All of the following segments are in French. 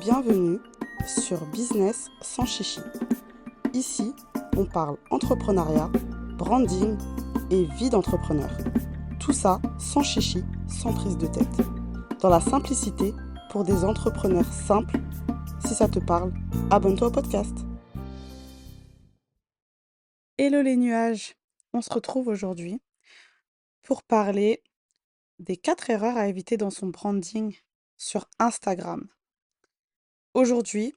Bienvenue sur Business sans chichi. Ici, on parle entrepreneuriat, branding et vie d'entrepreneur. Tout ça sans chichi, sans prise de tête. Dans la simplicité pour des entrepreneurs simples. Si ça te parle, abonne-toi au podcast. Hello les nuages, on se retrouve aujourd'hui pour parler des 4 erreurs à éviter dans son branding sur Instagram. Aujourd'hui,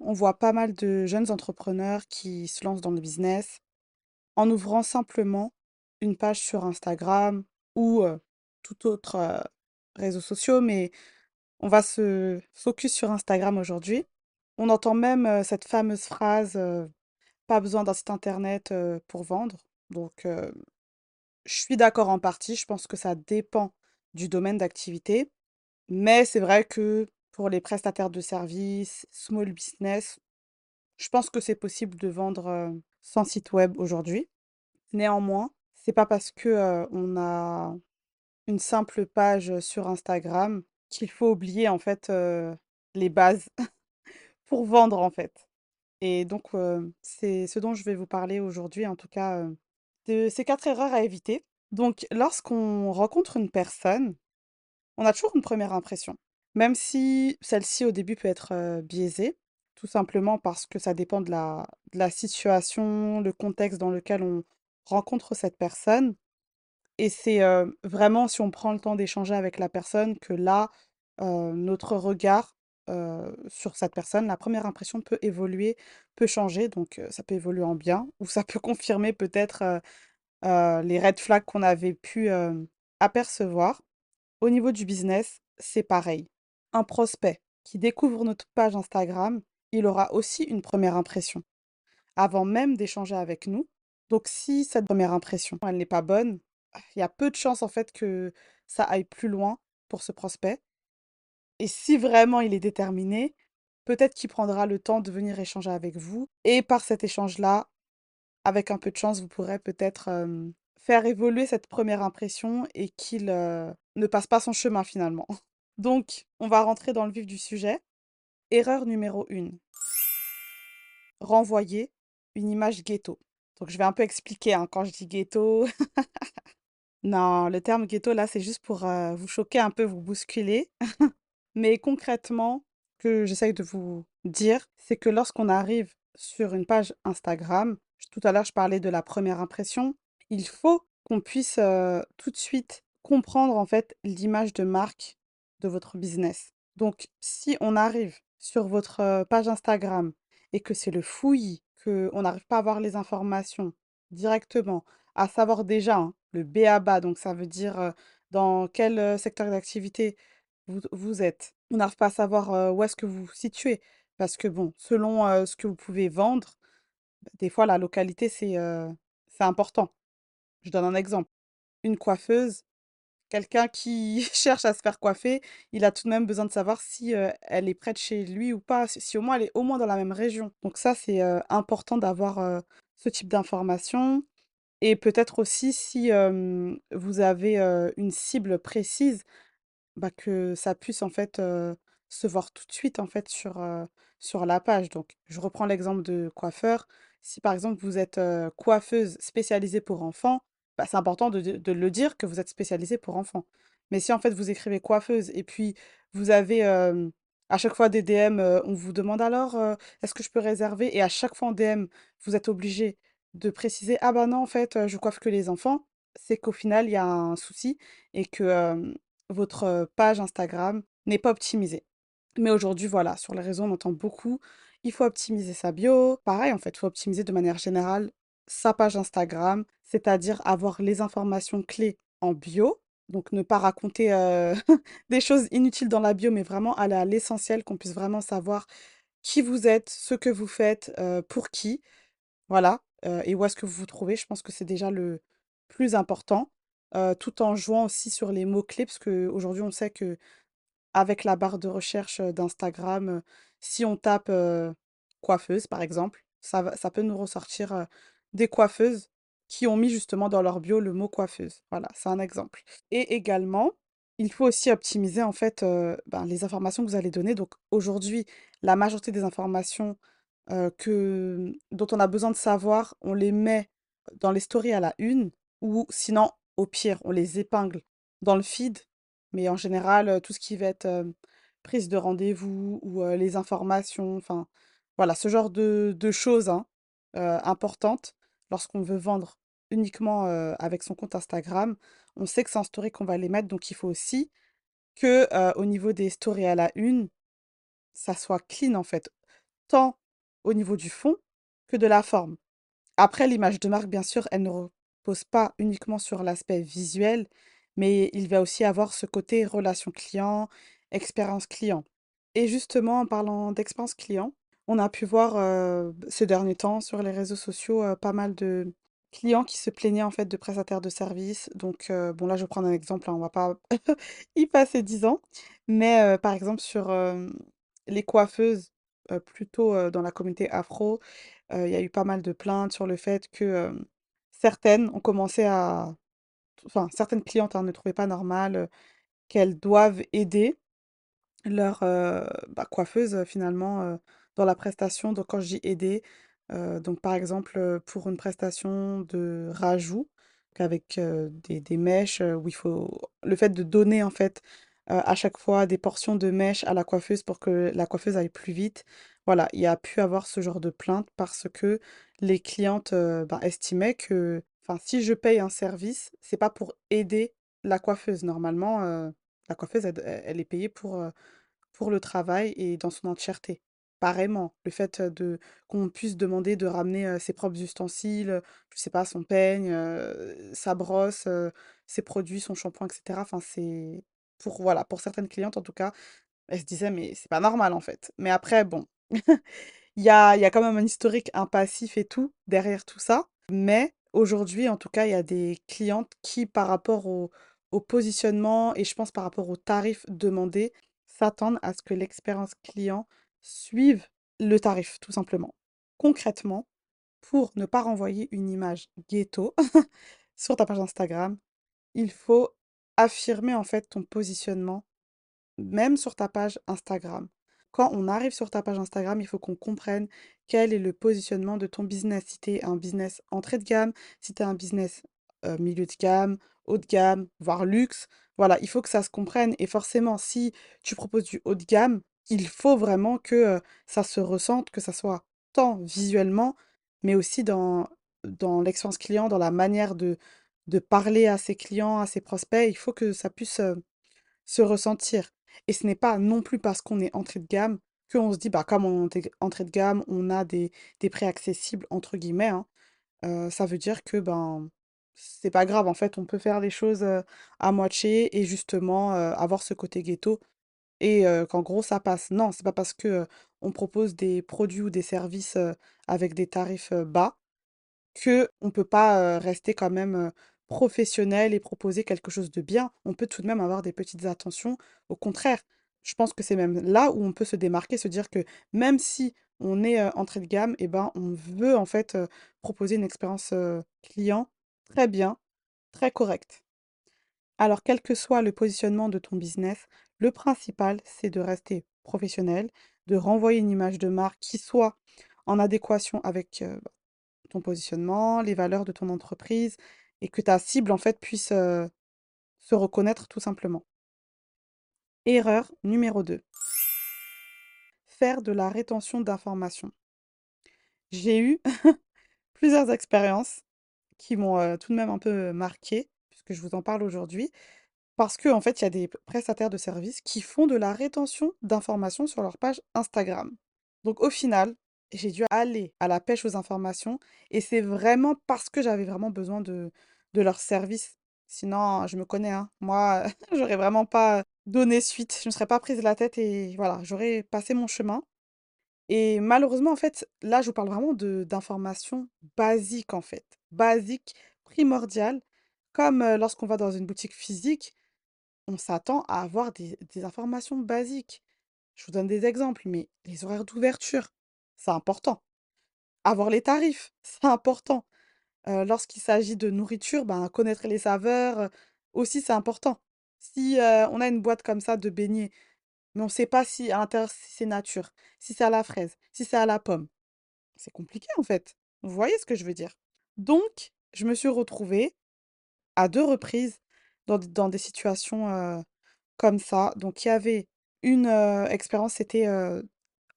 on voit pas mal de jeunes entrepreneurs qui se lancent dans le business en ouvrant simplement une page sur Instagram ou tout autre réseau social, mais on va se focus sur Instagram aujourd'hui. On entend même cette fameuse phrase pas besoin d'un site internet pour vendre. Donc, je suis d'accord en partie. Je pense que ça dépend du domaine d'activité. Mais c'est vrai que pour les prestataires de services, small business, je pense que c'est possible de vendre sans site web aujourd'hui. Néanmoins, c'est pas parce que on a une simple page sur Instagram qu'il faut oublier en fait les bases pour vendre en fait. Et donc c'est ce dont je vais vous parler aujourd'hui, en tout cas de ces 4 erreurs à éviter. Donc lorsqu'on rencontre une personne, on a toujours une première impression. Même si celle-ci au début peut être biaisée, tout simplement parce que ça dépend de la situation, le contexte dans lequel on rencontre cette personne. Et c'est vraiment si on prend le temps d'échanger avec la personne que là, notre regard sur cette personne, la première impression peut évoluer, peut changer. Donc ça peut évoluer en bien ou ça peut confirmer peut-être les red flags qu'on avait pu apercevoir. Au niveau du business, c'est pareil. Un prospect qui découvre notre page Instagram, il aura aussi une première impression avant même d'échanger avec nous. Donc si cette première impression, elle n'est pas bonne, il y a peu de chances en fait que ça aille plus loin pour ce prospect. Et si vraiment il est déterminé, peut-être qu'il prendra le temps de venir échanger avec vous. Et par cet échange-là, avec un peu de chance, vous pourrez peut-être faire évoluer cette première impression et qu'il ne passe pas son chemin finalement. Donc, on va rentrer dans le vif du sujet. Erreur numéro 1. Renvoyer une image ghetto. Donc, je vais un peu expliquer hein, quand je dis ghetto. Non, le terme ghetto, là, c'est juste pour vous choquer un peu, vous bousculer. Mais concrètement, ce que j'essaye de vous dire, c'est que lorsqu'on arrive sur une page Instagram, tout à l'heure, je parlais de la première impression, il faut qu'on puisse tout de suite comprendre en fait l'image de marque de votre business. Donc, si on arrive sur votre page Instagram et que c'est le fouillis, qu'on n'arrive pas à voir les informations directement, à savoir déjà hein, le b.a.-ba, donc ça veut dire dans quel secteur d'activité vous êtes. On n'arrive pas à savoir où est-ce que vous vous situez. Parce que bon, selon ce que vous pouvez vendre, bah, des fois la localité c'est important. Je donne un exemple. Une coiffeuse, quelqu'un qui cherche à se faire coiffer, il a tout de même besoin de savoir si elle est près de chez lui ou pas, si au moins elle est au moins dans la même région. Donc ça, c'est important d'avoir ce type d'information. Et peut-être aussi si vous avez une cible précise, bah, que ça puisse en fait se voir tout de suite en fait sur la page. Donc, je reprends l'exemple de coiffeur. Si par exemple vous êtes coiffeuse spécialisée pour enfants, bah, c'est important de le dire que vous êtes spécialisée pour enfants. Mais si en fait vous écrivez coiffeuse et puis vous avez à chaque fois des DM, on vous demande alors est-ce que je peux réserver? Et à chaque fois en DM, vous êtes obligé de préciser ah bah non en fait je coiffe que les enfants, c'est qu'au final il y a un souci et que votre page Instagram n'est pas optimisée. Mais aujourd'hui, voilà, sur les réseaux, on entend beaucoup, il faut optimiser sa bio. Pareil, en fait, il faut optimiser de manière générale sa page Instagram, c'est-à-dire avoir les informations clés en bio. Donc, ne pas raconter des choses inutiles dans la bio, mais vraiment aller à l'essentiel, qu'on puisse vraiment savoir qui vous êtes, ce que vous faites, pour qui, voilà, et où est-ce que vous vous trouvez. Je pense que c'est déjà le plus important, tout en jouant aussi sur les mots-clés parce qu'aujourd'hui, on sait qu'avec la barre de recherche, d'Instagram, si on tape, coiffeuse, par exemple, ça peut nous ressortir, des coiffeuses qui ont mis justement dans leur bio le mot coiffeuse. Voilà, c'est un exemple et également, Il faut aussi optimiser en fait, ben, les informations que vous allez donner. Donc aujourd'hui, la majorité des informations, dont on a besoin de savoir, on les met dans les stories à la une ou sinon, au pire, on les épingle dans le feed. Mais en général, tout ce qui va être, prise de rendez-vous ou, les informations, enfin, voilà, ce genre de choses, hein, importantes lorsqu'on veut vendre uniquement, avec son compte Instagram. On sait que c'est en story qu'on va les mettre, donc il faut aussi que, au niveau des stories à la une, ça soit clean en fait, tant au niveau du fond que de la forme. Après l'image de marque, bien sûr, elle ne repose pas uniquement sur l'aspect visuel, mais il va aussi avoir ce côté relation client, expérience client. Et justement, en parlant d'expérience client, on a pu voir, ces derniers temps sur les réseaux sociaux, pas mal de clients qui se plaignaient en fait de prestataires de services. Donc, bon là je vais prendre un exemple, hein, on va pas y passer 10 ans. Mais, par exemple sur, les coiffeuses, plutôt, dans la communauté afro, il y a eu pas mal de plaintes sur le fait que, certaines ont commencé à enfin certaines clientes, hein, ne trouvaient pas normal, qu'elles doivent aider leur, bah, coiffeuse, finalement, dans la prestation. Donc quand je dis aider, donc par exemple, pour une prestation de rajout qu'avec, des mèches, où il faut le fait de donner en fait, à chaque fois des portions de mèches à la coiffeuse pour que la coiffeuse aille plus vite. Voilà, il y a pu avoir ce genre de plainte parce que les clientes, ben, estimaient que enfin si je paye un service, c'est pas pour aider la coiffeuse. Normalement, la coiffeuse elle est payée pour le travail et dans son entièreté. Pareillement, le fait, de qu'on puisse demander de ramener, ses propres ustensiles, je sais pas, son peigne, sa brosse, ses produits, son shampoing et cetera. Enfin, c'est pour voilà, pour certaines clientes en tout cas, elles se disaient: «Mais c'est pas normal en fait». Mais après bon, il y a quand même un historique, un passif et tout, derrière tout ça. Mais aujourd'hui, en tout cas, il y a des clientes qui, par rapport au positionnement et je pense par rapport au tarif demandé, s'attendent à ce que l'expérience client suive le tarif, tout simplement. Concrètement, pour ne pas renvoyer une image ghetto sur ta page Instagram, il faut affirmer en fait ton positionnement même sur ta page Instagram. Quand on arrive sur ta page Instagram, il faut qu'on comprenne quel est le positionnement de ton business. Si tu es un business entrée de gamme, si tu es un business milieu de gamme, haut de gamme, voire luxe, voilà, il faut que ça se comprenne. Et forcément, si tu proposes du haut de gamme, il faut vraiment que ça se ressente, que ça soit tant visuellement, mais aussi dans l'expérience client, dans la manière de parler à ses clients, à ses prospects. Il faut que ça puisse se ressentir. Et ce n'est pas non plus parce qu'on est entrée de gamme qu'on se dit, bah, comme on est entrée de gamme, on a des prix accessibles, entre guillemets, hein. Ça veut dire que, ben, c'est pas grave, en fait, on peut faire les choses à moitié et justement avoir ce côté ghetto et qu'en gros, ça passe. Non, c'est pas parce que on propose des produits ou des services avec des tarifs bas que on peut pas, rester quand même, professionnel et proposer quelque chose de bien. On peut tout de même avoir des petites attentions. Au contraire, je pense que c'est même là où on peut se démarquer, se dire que même si on est, entrée de gamme et ben, on veut en fait, proposer une expérience, client très bien, très correcte. Alors quel que soit le positionnement de ton business, le principal, c'est de rester professionnel, de renvoyer une image de marque qui soit en adéquation avec, ton positionnement, les valeurs de ton entreprise et que ta cible, en fait, puisse, se reconnaître tout simplement. Erreur numéro 2, faire de la rétention d'informations. J'ai eu plusieurs expériences qui m'ont, tout de même un peu marquée, puisque je vous en parle aujourd'hui. Parce qu'en fait, il y a des prestataires de services qui font de la rétention d'informations sur leur page Instagram. Donc au final, j'ai dû aller à la pêche aux informations et c'est vraiment parce que j'avais vraiment besoin de leur service. Sinon, je me connais, hein, moi, j'aurais vraiment pas donné suite, je me serais pas prise la tête et voilà, j'aurais passé mon chemin. Et malheureusement, en fait, là, je vous parle vraiment d'informations basiques, en fait, basiques, primordiales, comme lorsqu'on va dans une boutique physique. On s'attend à avoir des informations basiques. Je vous donne des exemples, mais les horaires d'ouverture, c'est important. Avoir les tarifs, c'est important. Lorsqu'il s'agit de nourriture, ben, connaître les saveurs, aussi, c'est important. Si, on a une boîte comme ça de beignets, mais on sait pas si à l'intérieur, si c'est nature, si c'est à la fraise, si c'est à la pomme, c'est compliqué, en fait. Vous voyez ce que je veux dire? Donc je me suis retrouvée à 2 reprises dans des situations, comme ça. Donc il y avait une, expérience, c'était,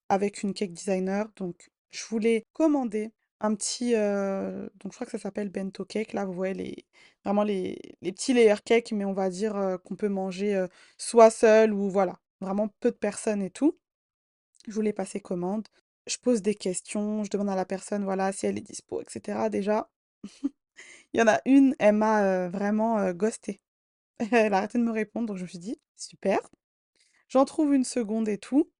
avec une cake designer. Donc je voulais commander un petit, donc je crois que ça s'appelle bento cake. Là, vous voyez vraiment les petits layer cake, mais on va dire, qu'on peut manger, soit seul ou voilà, vraiment peu de personnes et tout. Je voulais passer commande. Je pose des questions, je demande à la personne, voilà, si elle est dispo et cetera. Déjà, il y en a une, elle m'a, vraiment, ghostée. Elle a arrêté de me répondre, donc je me suis dit: «Super». J'en trouve une seconde et tout.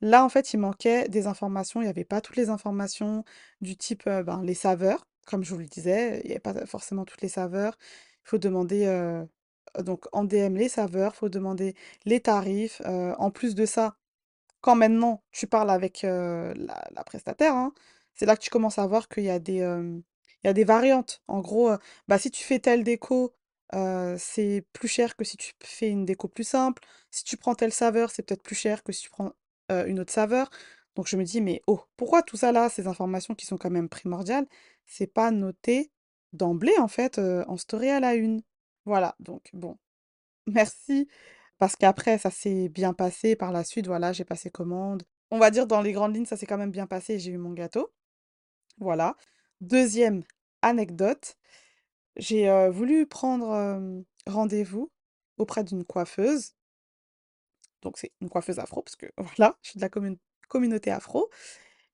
Là, en fait, il manquait des informations. Il n'y avait pas toutes les informations du type, ben, les saveurs, comme je vous le disais, il n'y avait pas forcément toutes les saveurs. Il faut demander, donc en DM les saveurs, il faut demander les tarifs. En plus de ça, quand maintenant tu parles avec, la prestataire, hein, c'est là que tu commences à voir qu'il y a il y a des variantes. En gros, bah, si tu fais telle déco, c'est plus cher que si tu fais une déco plus simple. Si tu prends telle saveur, c'est peut-être plus cher que si tu prends, une autre saveur. Donc je me dis: «Mais oh, pourquoi tout ça là, ces informations qui sont quand même primordiales, c'est pas noté d'emblée en fait, en story à la une?» Voilà, donc bon. Merci, parce qu'après ça s'est bien passé par la suite, voilà, j'ai passé commande. On va dire dans les grandes lignes, ça s'est quand même bien passé et j'ai eu mon gâteau, voilà. Deuxième anecdote, j'ai, voulu prendre, rendez-vous auprès d'une coiffeuse, donc c'est une coiffeuse afro parce que voilà, je suis de la communauté afro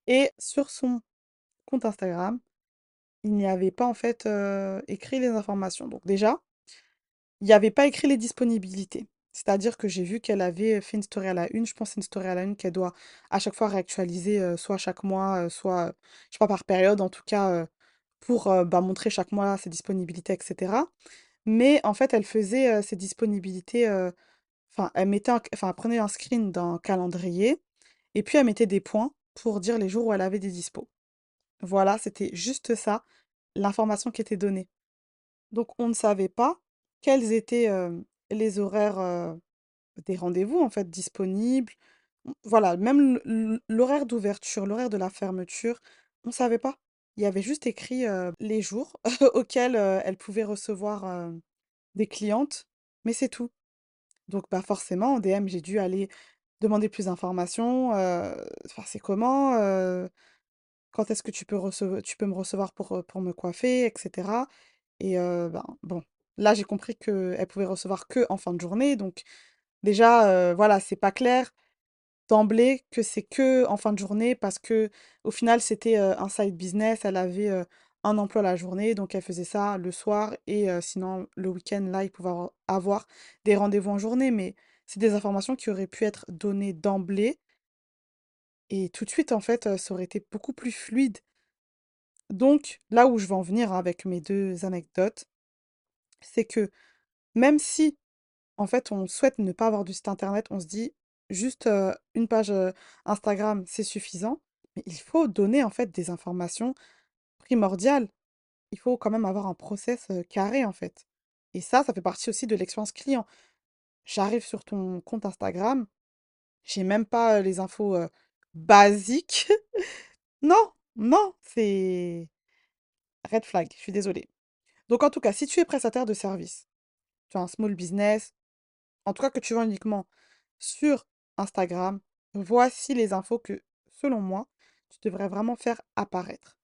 et sur son compte Instagram, il n'y avait pas en fait, écrit les informations. Donc déjà, il y avait pas écrit les disponibilités. C'est-à-dire que j'ai vu qu'elle avait fait une story à la une. Je pense que c'est une story à la une qu'elle doit à chaque fois réactualiser, soit chaque mois, soit, je sais pas, par période, en tout cas, pour, bah, montrer chaque mois ses disponibilités et cetera. Mais en fait, elle faisait, ses disponibilités, enfin, elle prenait un screen d'un calendrier et puis elle mettait des points pour dire les jours où elle avait des dispos. Voilà, c'était juste ça, l'information qui était donnée. Donc on ne savait pas quels étaient, les horaires, des rendez-vous en fait disponibles. Voilà, même l'horaire d'ouverture, l'horaire de la fermeture, on ne savait pas. Il y avait juste écrit, les jours auxquels, elle pouvait recevoir, des clientes, mais c'est tout. Donc bah, forcément en DM, j'ai dû aller demander plus d'informations, enfin: «C'est comment, quand est-ce que tu peux me recevoir pour me coiffer?» et cetera. Et ben, bon, là, j'ai compris qu'elle pouvait recevoir que en fin de journée, donc déjà, voilà, c'est pas clair d'emblée que c'est que en fin de journée parce que au final, c'était, un side business. Elle avait, un emploi la journée, donc elle faisait ça le soir et sinon le week-end, là, il pouvait avoir des rendez-vous en journée, mais c'est des informations qui auraient pu être données d'emblée et tout de suite, en fait, ça aurait été beaucoup plus fluide. Donc là où je veux en venir hein, avec mes 2 anecdotes, c'est que même si en fait, on souhaite ne pas avoir de site internet. On se dit juste, une page, Instagram, c'est suffisant. Mais il faut donner, en fait, des informations primordiales. Il faut quand même avoir un process, carré, en fait. Et ça fait partie aussi de l'expérience client. J'arrive sur ton compte Instagram, j'ai même pas, les infos, basiques. Non, non, c'est red flag, je suis désolée. Donc en tout cas, si tu es prestataire de service, tu as un small business, en tout cas que tu vends uniquement sur Instagram, voici les infos que, selon moi, tu devrais vraiment faire apparaître.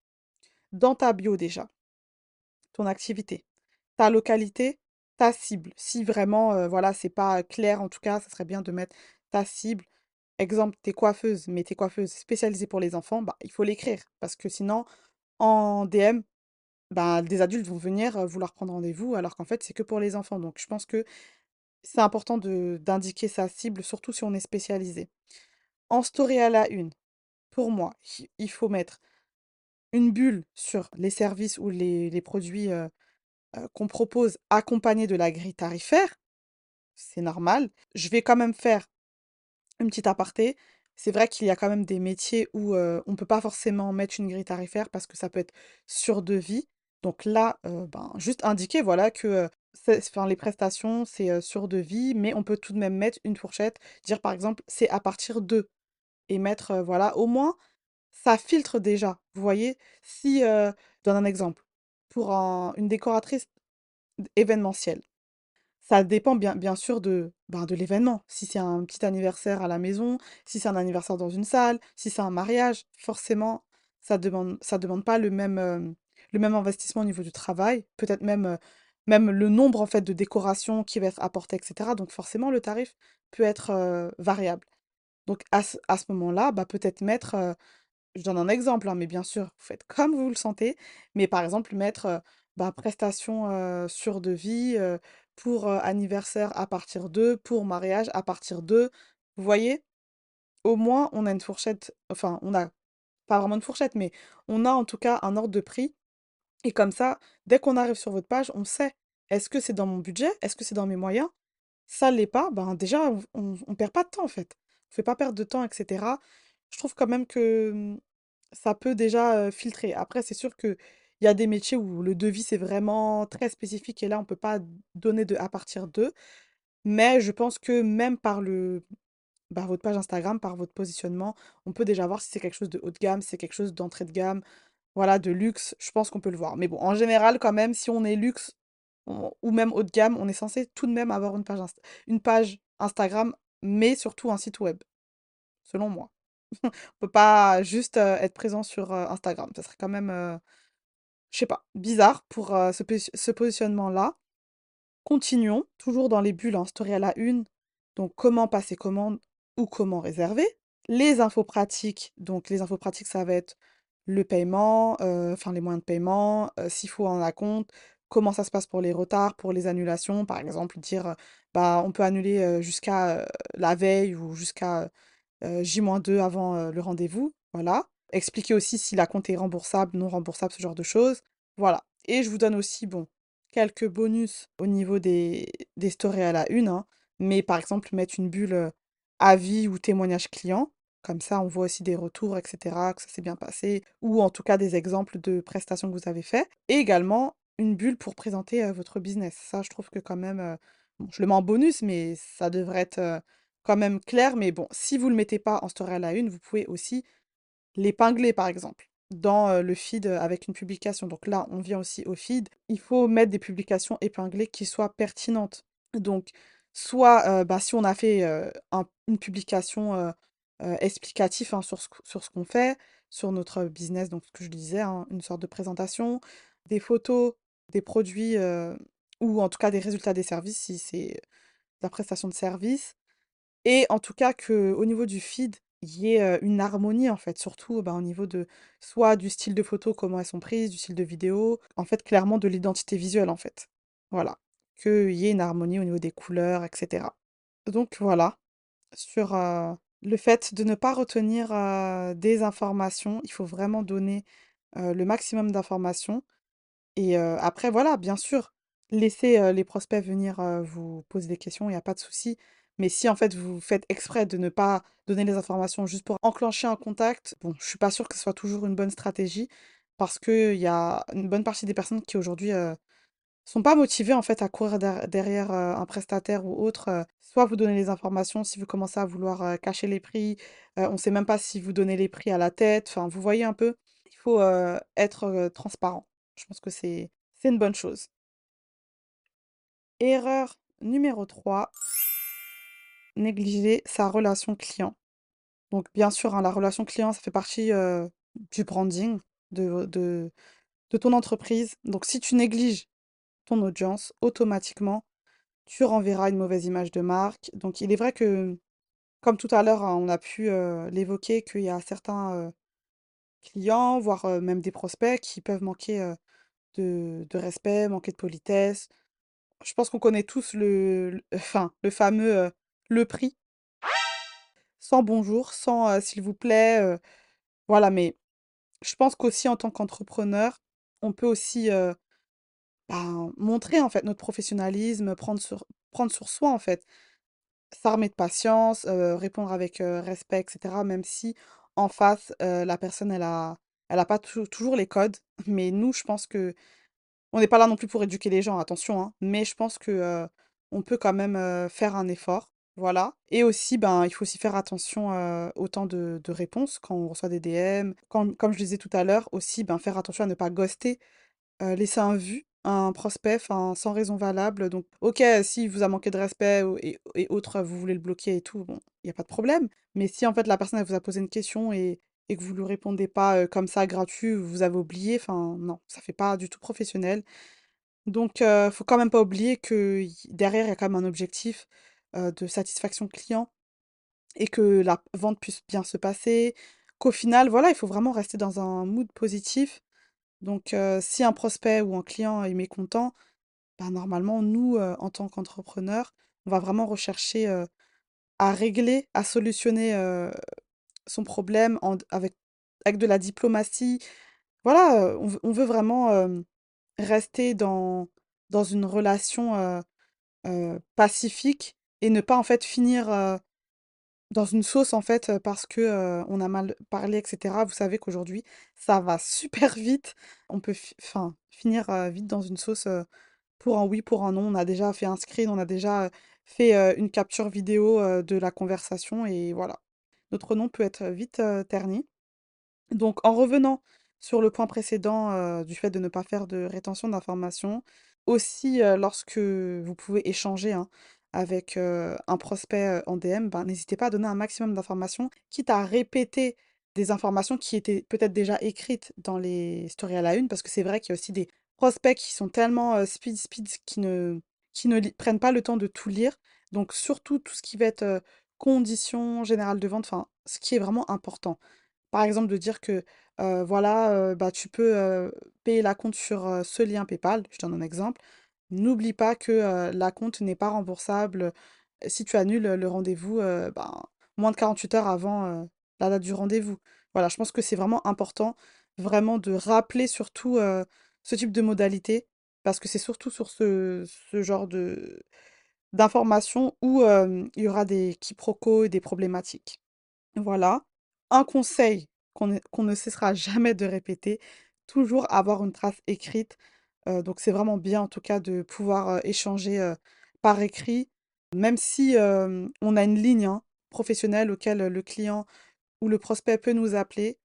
Dans ta bio déjà, ton activité, ta localité, ta cible. Si vraiment, voilà, c'est pas clair, en tout cas, ça serait bien de mettre ta cible. Exemple, t'es coiffeuse, mais t'es coiffeuse spécialisée pour les enfants, bah, il faut l'écrire. Parce que sinon, en DM, bah, des adultes vont venir vouloir prendre rendez-vous, alors qu'en fait, c'est que pour les enfants. Donc, je pense que c'est important d'indiquer sa cible, surtout si on est spécialisé. En story à la une, pour moi, il faut mettre une bulle sur les services ou les produits qu'on propose accompagnés de la grille tarifaire. C'est normal. Je vais quand même faire une petite aparté. C'est vrai qu'il y a quand même des métiers où on ne peut pas forcément mettre une grille tarifaire parce que ça peut être sur devis. Donc là, ben, juste indiquer voilà, que enfin, les prestations, c'est sur devis, mais on peut tout de même mettre une fourchette, dire par exemple, c'est à partir de, et mettre, voilà, au moins, ça filtre déjà. Vous voyez? Si, je donne un exemple, pour une décoratrice événementielle. Ça dépend bien sûr de, ben, de l'événement. Si c'est un petit anniversaire à la maison, si c'est un anniversaire dans une salle, si c'est un mariage, forcément, ça demande pas le même investissement au niveau du travail, peut-être même, même le nombre en fait de décorations qui va être apporté, et cetera. Donc forcément, le tarif peut être, variable. Donc à ce moment-là, bah, peut-être mettre, je donne un exemple, hein, mais bien sûr, vous faites comme vous le sentez. Mais par exemple, mettre, bah, prestation, sur devis, pour, anniversaire à partir de, pour mariage à partir de. Vous voyez? Au moins, on a une fourchette, enfin, on a pas vraiment une fourchette, mais on a en tout cas un ordre de prix. Et comme ça, dès qu'on arrive sur votre page, on sait, est-ce que c'est dans mon budget? Est-ce que c'est dans mes moyens? Ça l'est pas, ben déjà, on perd pas de temps en fait. On fait pas perdre de temps, et cetera. Je trouve quand même que ça peut déjà filtrer. Après, c'est sûr qu'il y a des métiers où le devis, c'est vraiment très spécifique et là, on peut pas donner de à partir d'eux. Mais je pense que même par votre page Instagram, par votre positionnement, on peut déjà voir si c'est quelque chose de haut de gamme, si c'est quelque chose d'entrée de gamme, voilà, de luxe. Je pense qu'on peut le voir. Mais bon, en général, quand même, si on est luxe ou même haut de gamme, on est censé tout de même avoir une page Instagram, mais surtout un site web, selon moi. On peut pas juste être présent sur Instagram. Ça serait quand même, je sais pas, bizarre pour ce positionnement-là. Continuons, toujours dans les bulles, hein, story à la une. Donc, comment passer commande ou comment réserver. Les infos pratiques, donc les infos pratiques, ça va être le paiement, enfin les moyens de paiement, s'il faut un acompte, comment ça se passe pour les retards, pour les annulations, par exemple, dire, bah, on peut annuler jusqu'à la veille ou jusqu'à J-2 avant le rendez-vous, voilà. Expliquer aussi si la compte est remboursable, non remboursable, ce genre de choses. Voilà. Et je vous donne aussi, bon, quelques bonus au niveau des stories à la une, hein, mais par exemple, mettre une bulle avis ou témoignage client. Comme ça, on voit aussi des retours, etc., que ça s'est bien passé, ou en tout cas des exemples de prestations que vous avez fait. Et également, une bulle pour présenter votre business. Ça, je trouve que quand même, bon, je le mets en bonus, mais ça devrait être quand même clair. Mais bon, si vous ne le mettez pas en story à la une, vous pouvez aussi l'épingler, par exemple, dans le feed avec une publication. Donc là, on vient aussi au feed. Il faut mettre des publications épinglées qui soient pertinentes. Donc, soit bah, si on a fait une publication explicative, hein, sur ce qu'on fait, sur notre business, donc ce que je disais, hein, une sorte de présentation, des photos, des produits, ou en tout cas des résultats des services, si c'est de la prestation de service. Et en tout cas que au niveau du feed, il y ait, une harmonie en fait, surtout, bah, au niveau de soit du style de photo, comment elles sont prises, du style de vidéo, en fait, clairement de l'identité visuelle, en fait. Voilà. Qu'il y ait une harmonie au niveau des couleurs, et cetera. Donc voilà, sur, le fait de ne pas retenir, des informations, il faut vraiment donner, le maximum d'informations. Et après voilà, bien sûr, laissez, les prospects venir, vous poser des questions, il y a pas de souci. Mais si en fait vous faites exprès de ne pas donner les informations juste pour enclencher un contact, bon, je suis pas sûre que ce soit toujours une bonne stratégie parce qu'il y a une bonne partie des personnes qui aujourd'hui, sont pas motivées en fait à courir derrière, un prestataire ou autre, soit vous donnez les informations, si vous commencez à vouloir, cacher les prix, on sait même pas si vous donnez les prix à la tête, enfin vous voyez un peu? Il faut, être, transparent. Je pense que c'est une bonne chose. Erreur numéro 3, négliger sa relation client. Donc bien sûr, hein, la relation client, ça fait partie, du branding de ton entreprise. Donc si tu négliges ton audience, automatiquement, tu renverras une mauvaise image de marque. Donc il est vrai que, comme tout à l'heure, hein, on a pu, l'évoquer, qu'il y a certains, clients, voire, même des prospects qui peuvent manquer, de respect, manquer de politesse. Je pense qu'on connaît tous enfin, le fameux, le prix, sans bonjour, sans, s'il vous plaît, voilà. Mais je pense qu'aussi en tant qu'entrepreneur, on peut aussi, ben, montrer en fait notre professionnalisme, prendre sur soi en fait. S'armer de patience, répondre avec, respect, et cetera, même si en face, la personne elle a pas toujours les codes. Mais nous, je pense que On n'est pas là non plus pour éduquer les gens, attention, hein, mais je pense que, on peut quand même, faire un effort, voilà. Et aussi, ben, il faut aussi faire attention, au temps de réponse quand on reçoit des DM. Comme je disais tout à l'heure aussi, ben, faire attention à ne pas ghoster. Laisser un vu, un prospect, enfin, sans raison valable. Donc, OK, s'il vous a manqué de respect ou et autres, vous voulez le bloquer et tout, bon, il y a pas de problème. Mais si, en fait, la personne, elle vous a posé une question et que vous lui répondez pas, comme ça gratuit, vous avez oublié, enfin, non, ça fait pas du tout professionnel. Donc, faut quand même pas oublier que derrière, il y a quand même un objectif, de satisfaction client et que la vente puisse bien se passer, qu'au final, voilà, il faut vraiment rester dans un mood positif. Donc, si un prospect ou un client est mécontent, bah, normalement, nous, en tant qu'entrepreneurs, on va vraiment rechercher, à régler, à solutionner, son problème avec de la diplomatie. Voilà, on veut vraiment, rester dans une relation, pacifique et ne pas, en fait, finir, dans une sauce, en fait, parce que, on a mal parlé et cetera. Vous savez qu'aujourd'hui, ça va super vite. On peut finir, vite dans une sauce, pour un oui, pour un non. On a déjà fait un screen, on a déjà, fait, une capture vidéo, de la conversation et voilà. Notre nom peut être vite, terni. Donc en revenant sur le point précédent, du fait de ne pas faire de rétention d'informations, aussi, lorsque vous pouvez échanger, hein, avec, un prospect, en DM, ben, n'hésitez pas à donner un maximum d'informations, quitte à répéter des informations qui étaient peut-être déjà écrites dans les stories à la une, parce que c'est vrai qu'il y a aussi des prospects qui sont tellement, speed, qui ne prennent pas le temps de tout lire. Donc surtout tout ce qui va être, conditions générales de vente, enfin, ce qui est vraiment important. Par exemple, de dire que, voilà, bah, tu peux, payer l'acompte sur, ce lien PayPal, je donne un exemple. N'oublie pas que, l'acompte n'est pas remboursable, si tu annules, le rendez-vous, ben, moins de 48 heures avant, la date du rendez-vous. Voilà, je pense que c'est vraiment important, vraiment de rappeler surtout, ce type de modalité, parce que c'est surtout sur ce genre de d'informations où, il y aura des quiproquos et des problématiques. Voilà. Un conseil qu'on ne cessera jamais de répéter, toujours avoir une trace écrite. Donc c'est vraiment bien en tout cas de pouvoir, échanger, par écrit, même si, on a une ligne, hein, professionnelle auquel, le client ou le prospect peut nous appeler.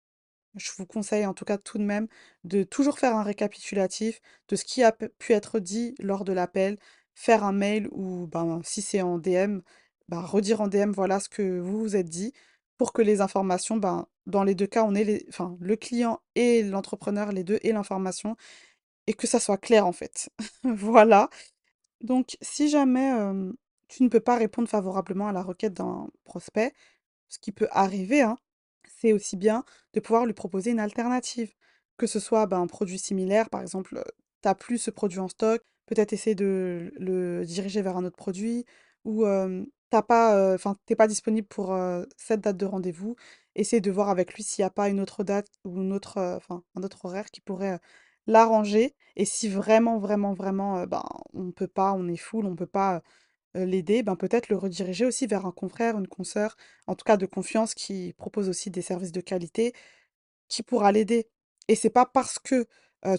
Je vous conseille en tout cas tout de même de toujours faire un récapitulatif de ce qui a pu être dit lors de l'appel, faire un mail ou ben, si c'est en DM, ben, redire en DM voilà ce que vous vous êtes dit pour que les informations, ben, dans les deux cas, on ait enfin, le client et l'entrepreneur, les deux, aient l'information et que ça soit clair en fait. Voilà. Donc si jamais tu ne peux pas répondre favorablement à la requête d'un prospect, ce qui peut arriver, hein, c'est aussi bien de pouvoir lui proposer une alternative. Que ce soit ben, un produit similaire, par exemple, tu n'as plus ce produit en stock, peut-être essayer de le diriger vers un autre produit, ou t'as pas, enfin, t'es pas disponible pour cette date de rendez-vous, essayer de voir avec lui s'il n'y a pas une autre date ou une autre, enfin, un autre horaire qui pourrait l'arranger. Et si vraiment, vraiment, vraiment, ben, on peut pas, on est full, on peut pas l'aider, ben, peut-être le rediriger aussi vers un confrère, une consoeur, en tout cas de confiance, qui propose aussi des services de qualité, qui pourra l'aider. Et c'est pas parce que,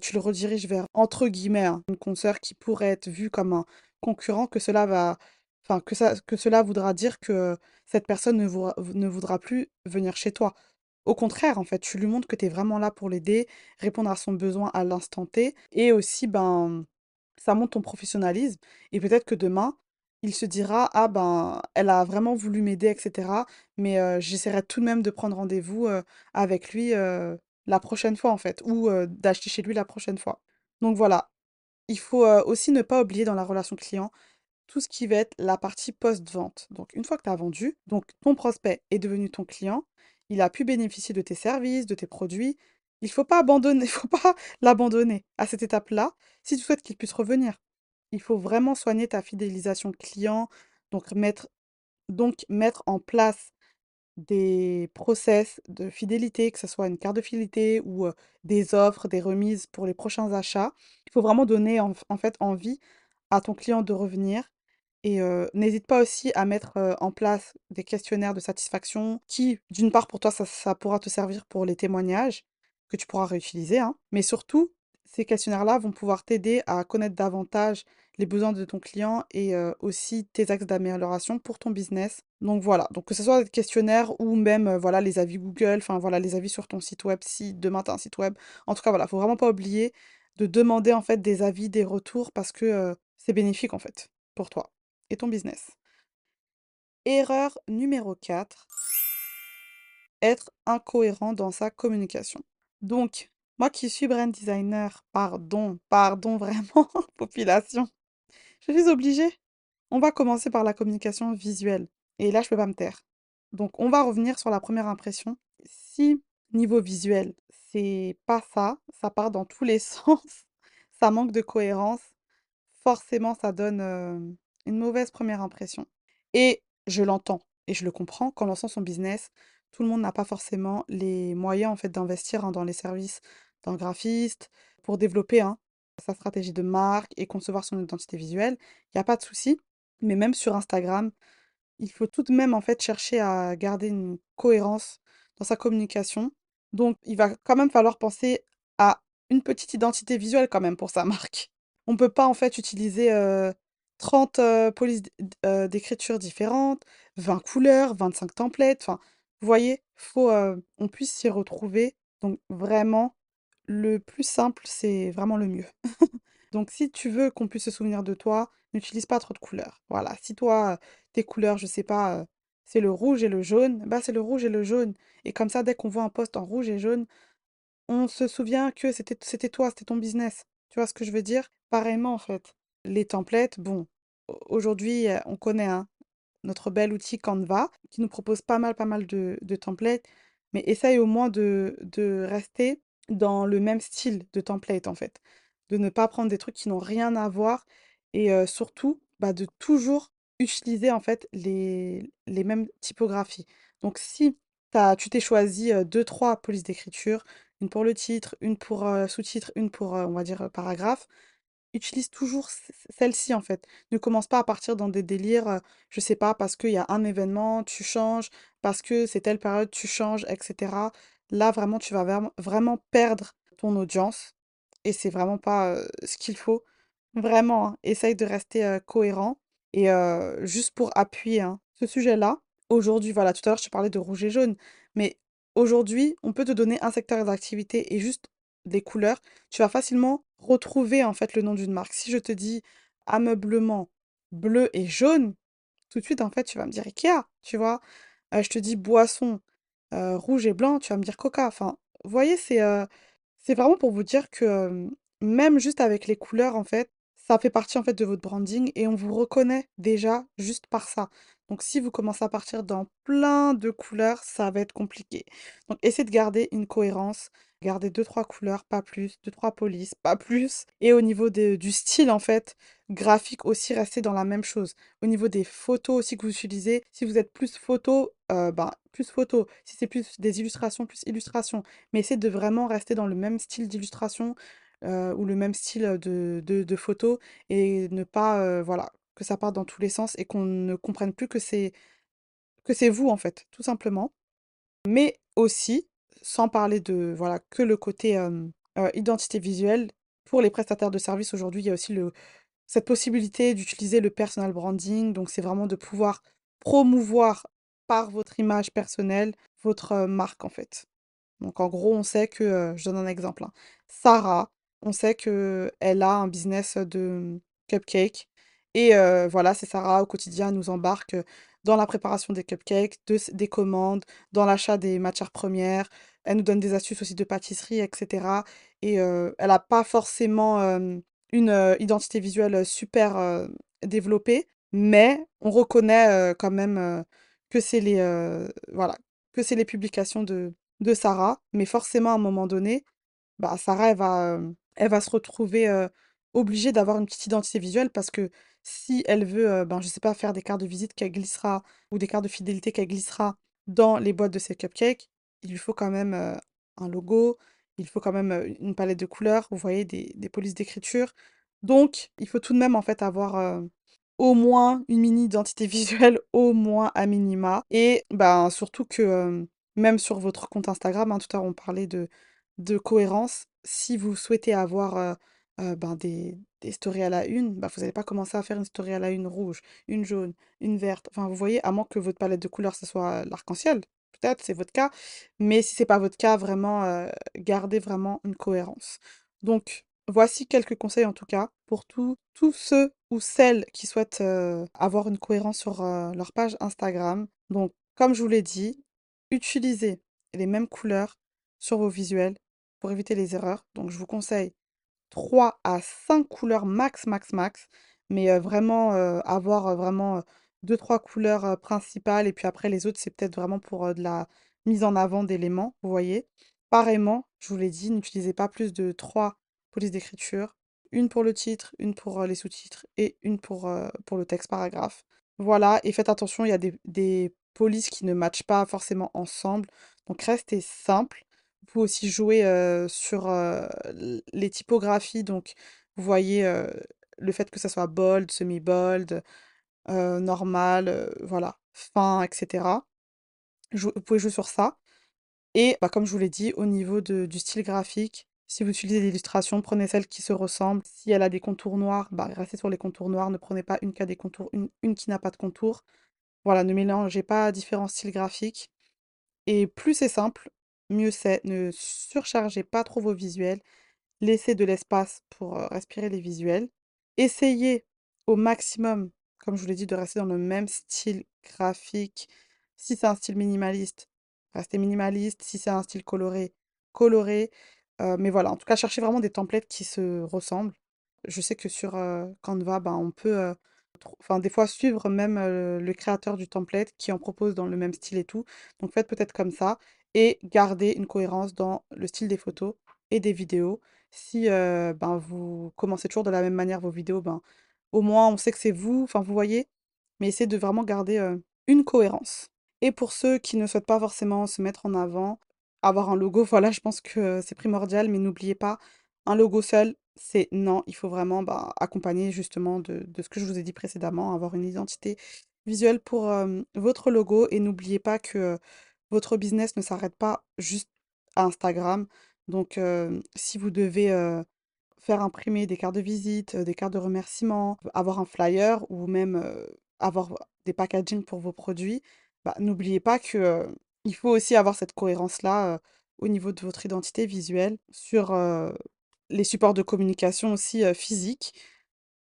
tu le rediriges vers, entre guillemets, hein, une consoeur qui pourrait être vue comme un concurrent que cela va enfin que cela voudra dire que cette personne ne voudra plus venir chez toi. Au contraire, en fait, tu lui montres que tu es vraiment là pour l'aider, répondre à son besoin à l'instant T et aussi, ben, ça montre ton professionnalisme et peut-être que demain, il se dira: «Ah ben, elle a vraiment voulu m'aider et cetera, mais j'essaierai tout de même de prendre rendez-vous, avec lui, la prochaine fois, en fait, ou d'acheter chez lui la prochaine fois». Donc voilà, il faut, aussi ne pas oublier dans la relation client tout ce qui va être la partie post-vente. Donc, une fois que tu as vendu, donc ton prospect est devenu ton client, il a pu bénéficier de tes services, de tes produits. Il faut pas abandonner, il faut pas l'abandonner à cette étape-là si tu souhaites qu'il puisse revenir. Il faut vraiment soigner ta fidélisation client, donc mettre en place des process de fidélité, que ce soit une carte de fidélité ou des offres, des remises pour les prochains achats. Il faut vraiment donner en fait envie à ton client de revenir et n'hésite pas aussi à mettre, en place des questionnaires de satisfaction qui, d'une part, pour toi, ça pourra te servir pour les témoignages que tu pourras réutiliser, hein, mais surtout, ces questionnaires-là vont pouvoir t'aider à connaître davantage les besoins de ton client et aussi tes axes d'amélioration pour ton business. Donc voilà, donc que ce soit des questionnaires ou même voilà les avis Google, enfin voilà les avis sur ton site web si demain tu as un site web. En tout cas voilà, faut vraiment pas oublier de demander en fait des avis, des retours parce que c'est bénéfique en fait pour toi et ton business. Erreur numéro 4, être incohérent dans sa communication. Donc, moi qui suis brand designer, pardon vraiment, population, je suis obligée. On va commencer par la communication visuelle. Et là, je peux pas me taire. Donc, on va revenir sur la première impression. Si, niveau visuel, c'est pas ça, ça part dans tous les sens, ça manque de cohérence, forcément, ça donne une mauvaise première impression. Et je l'entends et je le comprends, qu'en lançant son business, tout le monde n'a pas forcément les moyens en fait d'investir hein, dans les services d'un graphiste pour développer hein, sa stratégie de marque et concevoir son identité visuelle. Il n'y a pas de souci. Mais même sur Instagram, il faut tout de même en fait chercher à garder une cohérence dans sa communication. Donc, il va quand même falloir penser à une petite identité visuelle quand même pour sa marque. On peut pas en fait utiliser 30 polices d'écriture différentes, 20 couleurs, 25 templates. Enfin, vous voyez, faut on puisse s'y retrouver. Donc vraiment, le plus simple, c'est vraiment le mieux. Donc si tu veux qu'on puisse se souvenir de toi, n'utilise pas trop de couleurs. Voilà, si toi, tes couleurs, je sais pas, c'est le rouge et le jaune, bah c'est le rouge et le jaune. Et comme ça, dès qu'on voit un post en rouge et jaune, on se souvient que c'était toi, c'était ton business. Tu vois ce que je veux dire? Pareillement, en fait. Les templates, bon, aujourd'hui, on connaît hein, notre bel outil Canva qui nous propose pas mal de templates, mais essaye au moins de rester dans le même style de template, en fait. De ne pas prendre des trucs qui n'ont rien à voir et surtout, bah, de toujours utiliser, en fait, les mêmes typographies. Donc si tu t'es choisi 2-3 polices d'écriture, une pour le titre, une pour sous-titre, une pour, on va dire, paragraphe. Utilise toujours celle-ci en fait. Ne commence pas à partir dans des délires, je sais pas, parce qu'il y a un événement, tu changes, parce que c'est telle période, tu changes, et cetera. Là, vraiment, tu vas vraiment perdre ton audience et c'est vraiment pas, ce qu'il faut. Vraiment, hein, essaye de rester, cohérent et juste pour appuyer, hein, ce sujet-là, aujourd'hui, voilà, tout à l'heure, je te parlais de rouge et jaune, mais aujourd'hui, on peut te donner un secteur d'activité et juste des couleurs, tu vas facilement retrouver, en fait, le nom d'une marque. Si je te dis ameublement bleu et jaune, tout de suite, en fait, tu vas me dire IKEA, tu vois? Je te dis boisson, rouge et blanc, tu vas me dire Coca. Enfin, vous voyez, c'est vraiment pour vous dire que, même juste avec les couleurs, en fait, ça fait partie, en fait, de votre branding et on vous reconnaît déjà juste par ça. Donc si vous commencez à partir dans plein de couleurs, ça va être compliqué. Donc essayez de garder une cohérence, garder deux trois couleurs, pas plus, deux trois polices, pas plus. Et au niveau du style, en fait, graphique aussi, restez dans la même chose. Au niveau des photos aussi que vous utilisez, si vous êtes plus photo, ben, plus photo. Si c'est plus des illustrations, plus illustrations. Mais essayez de vraiment rester dans le même style d'illustration ou le même style de photo et ne pas, voilà, que ça parte dans tous les sens et qu'on ne comprenne plus que c'est vous, en fait, tout simplement. Mais aussi, sans parler de, voilà, que le côté identité visuelle, pour les prestataires de services aujourd'hui, il y a aussi cette possibilité d'utiliser le personal branding. Donc, c'est vraiment de pouvoir promouvoir par votre image personnelle votre marque, en fait. Donc en gros, on sait que, je donne un exemple, hein. Sarah, on sait que elle a un business, de cupcakes et voilà, c'est Sarah au quotidien, elle nous embarque, dans la préparation des cupcakes, des commandes, dans l'achat des matières premières. Elle nous donne des astuces aussi de pâtisserie et cetera et elle a pas forcément, une, identité visuelle, super, développée, mais on reconnaît, quand même, que c'est voilà, que c'est les publications de Sarah, mais forcément, à un moment donné, bah, Sarah, elle va se retrouver obligée d'avoir une petite identité visuelle parce que si elle veut, ben, je sais pas, faire des cartes de visite qu'elle glissera ou des cartes de fidélité qu'elle glissera dans les boîtes de ses cupcakes, il lui faut quand même un logo, il faut quand même une palette de couleurs, vous voyez, des polices d'écriture. Donc, il faut tout de même en fait avoir au moins une mini identité visuelle, au moins à minima. Et ben, surtout que même sur votre compte Instagram, hein, tout à l'heure on parlait de cohérence, si vous souhaitez avoir, ben, des stories à la une, bah, vous allez pas commencer à faire une story à la une rouge, une jaune, une verte, enfin, vous voyez? À moins que votre palette de couleurs, ce soit l'arc-en-ciel, peut-être, c'est votre cas, mais si c'est pas votre cas, vraiment, gardez vraiment une cohérence. Donc, voici quelques conseils, en tout cas, pour tous ceux ou celles qui souhaitent, avoir une cohérence sur, leur page Instagram. Donc, comme je vous l'ai dit, utilisez les mêmes couleurs sur vos visuels pour éviter les erreurs. Donc, je vous conseille 3 à 5 couleurs max, max, max. Mais vraiment, avoir, vraiment, 2-3 couleurs, principales et puis après les autres, c'est peut-être vraiment pour, de la mise en avant d'éléments, vous voyez? Pareillement, je vous l'ai dit, n'utilisez pas plus de 3 polices d'écriture. Une pour le titre, une pour, les sous-titres et une pour le texte paragraphe. Voilà, et faites attention, il y a des polices qui ne matchent pas forcément ensemble, donc restez simple. Vous pouvez aussi jouer, sur, les typographies, donc vous voyez, le fait que ça soit bold, semi-bold, normal, voilà, fin, et cetera. Vous pouvez jouer sur ça et bah, comme je vous l'ai dit, au niveau du style graphique, si vous utilisez des illustrations, prenez celle qui se ressemble. Si elle a des contours noirs, bah, restez sur les contours noirs, ne prenez pas une qui a des contours, une qui n'a pas de contours. Voilà, ne mélangez pas différents styles graphiques et plus c'est simple, mieux c'est. Ne surchargez pas trop vos visuels. Laissez de l'espace pour, respirer les visuels. Essayez au maximum, comme je vous l'ai dit, de rester dans le même style graphique. Si c'est un style minimaliste, restez minimaliste. Si c'est un style coloré, coloré. Mais voilà, en tout cas, cherchez vraiment des templates qui se ressemblent. Je sais que sur, Canva, ben, on peut, enfin, des fois suivre même, le créateur du template qui en propose dans le même style et tout. Donc faites peut-être comme ça et gardez une cohérence dans le style des photos et des vidéos. Si, ben, vous commencez toujours de la même manière vos vidéos, ben, au moins on sait que c'est vous, enfin vous voyez? Mais essayez de vraiment garder, une cohérence. Et pour ceux qui ne souhaitent pas forcément se mettre en avant, avoir un logo, voilà, je pense que, c'est primordial, mais n'oubliez pas, un logo seul, c'est non, il faut vraiment, bah, accompagner justement de ce que je vous ai dit précédemment, avoir une identité visuelle pour, votre logo et n'oubliez pas que, votre business ne s'arrête pas juste à Instagram. Donc, si vous devez, faire imprimer des cartes de visite, des cartes de remerciement, avoir un flyer ou même, avoir des packaging pour vos produits, bah, n'oubliez pas que, il faut aussi avoir cette cohérence-là, au niveau de votre identité visuelle sur, les supports de communication aussi, physiques.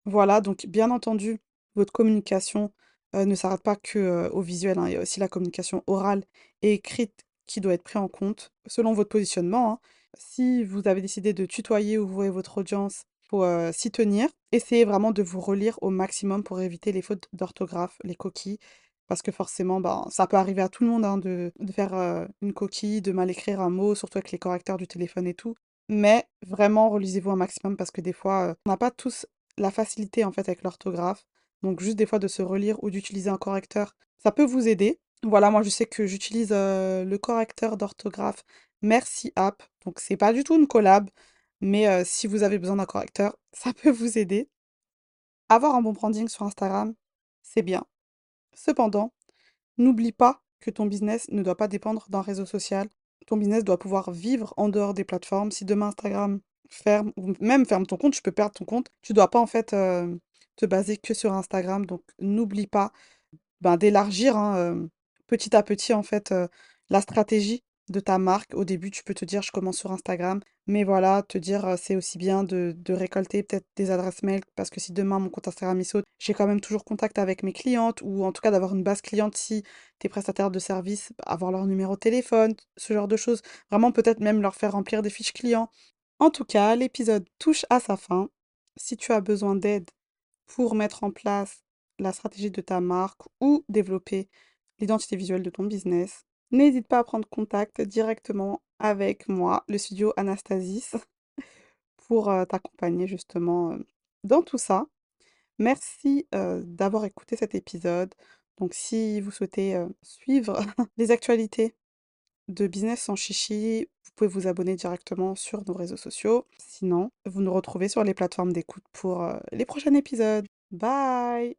Voilà, donc bien entendu, votre communication, ne s'arrête pas que, au visuel, hein. Il y a aussi la communication orale et écrite qui doit être pris en compte selon votre positionnement, hein. Si vous avez décidé de tutoyer ou vous et votre audience, faut, s'y tenir. Essayez vraiment de vous relire au maximum pour éviter les fautes d'orthographe, les coquilles, parce que forcément, ben, ça peut arriver à tout le monde, hein, de faire, une coquille, de mal écrire un mot, surtout avec les correcteurs du téléphone et tout. Mais vraiment, relisez-vous un maximum parce que des fois, on n'a pas tous la facilité, en fait, avec l'orthographe. Donc juste des fois de se relire ou d'utiliser un correcteur, ça peut vous aider. Voilà, moi je sais que j'utilise, le correcteur d'orthographe Merci App, donc c'est pas du tout une collab, mais si vous avez besoin d'un correcteur, ça peut vous aider. Avoir un bon branding sur Instagram, c'est bien. Cependant, n'oublie pas que ton business ne doit pas dépendre d'un réseau social. Ton business doit pouvoir vivre en dehors des plateformes. Si demain Instagram ferme ou même ferme ton compte, tu peux perdre ton compte. Tu dois pas en fait, te baser que sur Instagram, donc n'oublie pas ben, d'élargir, hein, petit à petit, en fait, la stratégie de ta marque. Au début, tu peux te dire: «Je commence sur Instagram», mais voilà, te dire, c'est aussi bien de récolter peut-être des adresses mail parce que si demain mon compte Instagram il saute, j'ai quand même toujours contact avec mes clientes ou en tout cas d'avoir une base cliente si tes prestataires de services, avoir leur numéro de téléphone, ce genre de choses. Vraiment peut-être même leur faire remplir des fiches clients. En tout cas, l'épisode touche à sa fin. Si tu as besoin d'aide pour mettre en place la stratégie de ta marque ou développer l'identité visuelle de ton business, n'hésite pas à prendre contact directement avec moi, le studio Anastasis, pour t'accompagner justement dans tout ça. Merci d'avoir écouté cet épisode. Donc si vous souhaitez suivre les actualités de Business sans chichi, vous pouvez vous abonner directement sur nos réseaux sociaux. Sinon, vous nous retrouvez sur les plateformes d'écoute pour les prochains épisodes. Bye!